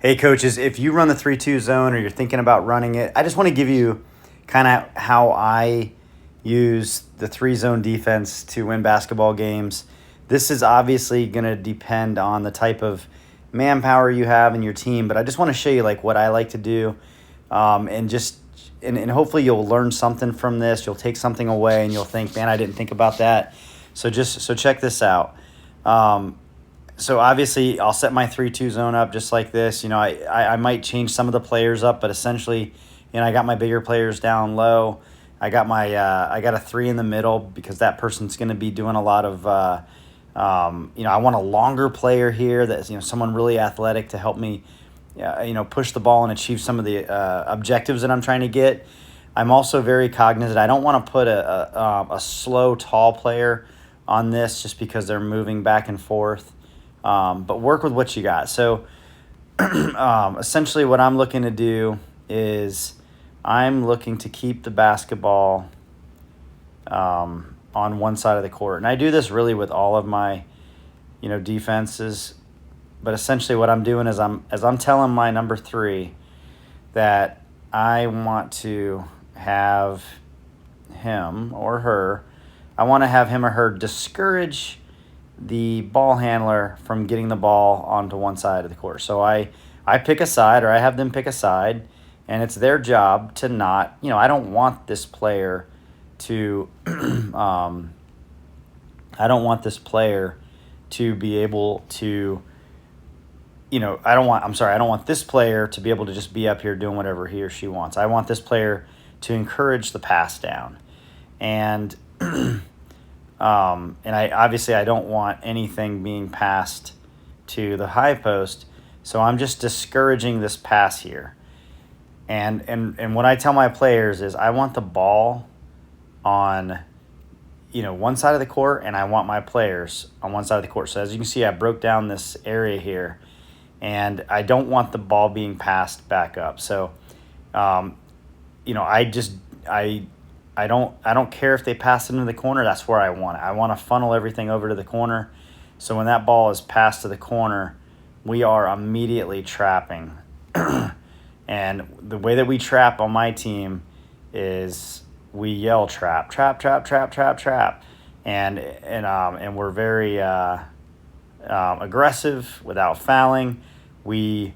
Hey, coaches, if you run the 3-2 zone or you're thinking about running it, I just want to give you kind of how I use the three zone defense to win basketball games. This is obviously going to depend on the type of manpower you have in your team, but I just want to show you like what I like to do, and just and hopefully you'll learn something from this. You'll take something away and you'll think, man, I didn't think about that. So check this out. So obviously I'll set my 3-2 zone up just like this. I might change some of the players up, but essentially, I got my bigger players down low. I got a three in the middle because that person's going to be doing a lot of, I want a longer player here that's, someone really athletic to help me, push the ball and achieve some of the objectives that I'm trying to get. I'm also very cognizant. I don't want to put a slow, tall player on this just because they're moving back and forth. But work with what you got. So essentially what I'm looking to do is I'm looking to keep the basketball on one side of the court. And I do this really with all of my, defenses. But essentially what I'm doing is I'm telling my number three that I want to have him or her, I want to have him or her discourage the ball handler from getting the ball onto one side of the court. So I pick a side, or I have them pick a side, and it's their job to not, I don't want this player to, I don't want this player to be able to, I don't want this player to be able to just be up here doing whatever he or she wants. I want this player to encourage the pass down. And I don't want anything being passed to the high post, so I'm just discouraging this pass here. And what I tell my players is I want the ball on, one side of the court, and I want my players on one side of the court. So as you can see, I broke down this area here, and I don't want the ball being passed back up. So, I don't care if they pass it into the corner. That's where I want it. I want to funnel everything over to the corner. So when that ball is passed to the corner, we are immediately trapping. And the way that we trap on my team is we yell trap, trap, trap, trap, trap, trap. And we're very aggressive without fouling. We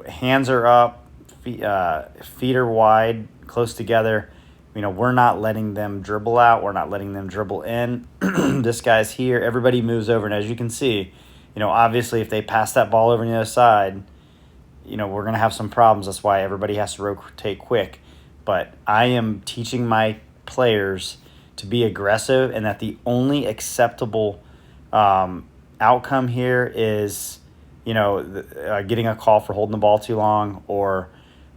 hands are up, feet are wide, close together. We're not letting them dribble out. We're not letting them dribble in. This guy's here. Everybody moves over. And as you can see, obviously if they pass that ball over on the other side, we're going to have some problems. That's why everybody has to rotate quick. But I am teaching my players to be aggressive, and that the only acceptable outcome here is, getting a call for holding the ball too long, or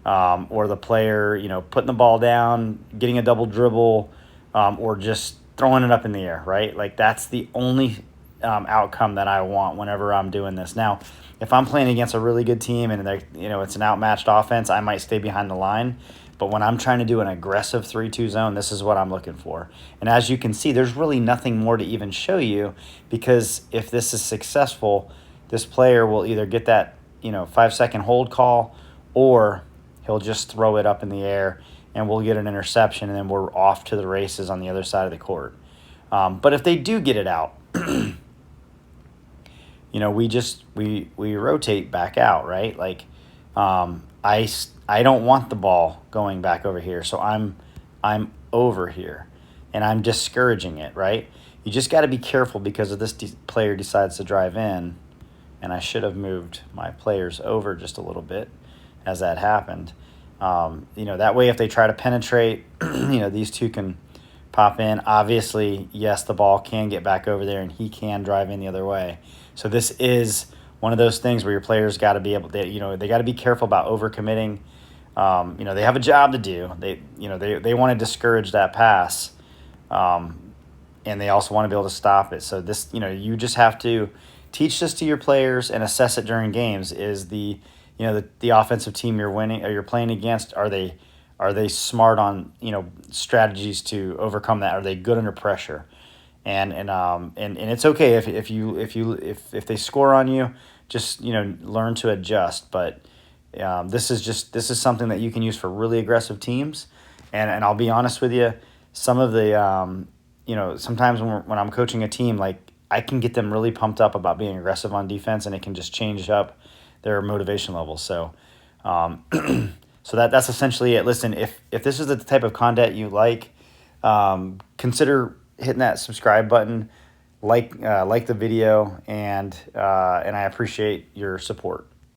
the player, putting the ball down, getting a double dribble, or just throwing it up in the air, right? Like that's the only outcome that I want whenever I'm doing this. Now, if I'm playing against a really good team and it's an outmatched offense, I might stay behind the line. But when I'm trying to do an aggressive 3-2 zone, this is what I'm looking for. And as you can see, there's really nothing more to even show you, because if this is successful, this player will either get that 5-second hold call, or he'll just throw it up in the air and we'll get an interception, and then we're off to the races on the other side of the court. But if they do get it out, we rotate back out, right? Like I don't want the ball going back over here, so I'm over here and I'm discouraging it, right? You just got to be careful, because if this player decides to drive in, and I should have moved my players over just a little bit as that happened. That way if they try to penetrate, these two can pop in. Obviously, yes, the ball can get back over there and he can drive in the other way. So this is one of those things where your players got to be able to, they got to be careful about overcommitting. They have a job to do. They want to discourage that pass. And they also want to be able to stop it. So this, you just have to teach this to your players and assess it during games. Is the offensive team you're winning or you're playing against, are they smart on strategies to overcome that? Are they good under pressure? And it's okay if they score on you. just learn to adjust. But this is something that you can use for really aggressive teams. And I'll be honest with you, some of the sometimes when I'm coaching a team, like I can get them really pumped up about being aggressive on defense, and it can just change up their motivation levels. So, so that's essentially it. Listen, if this is the type of content you like, consider hitting that subscribe button, like the video, and I appreciate your support.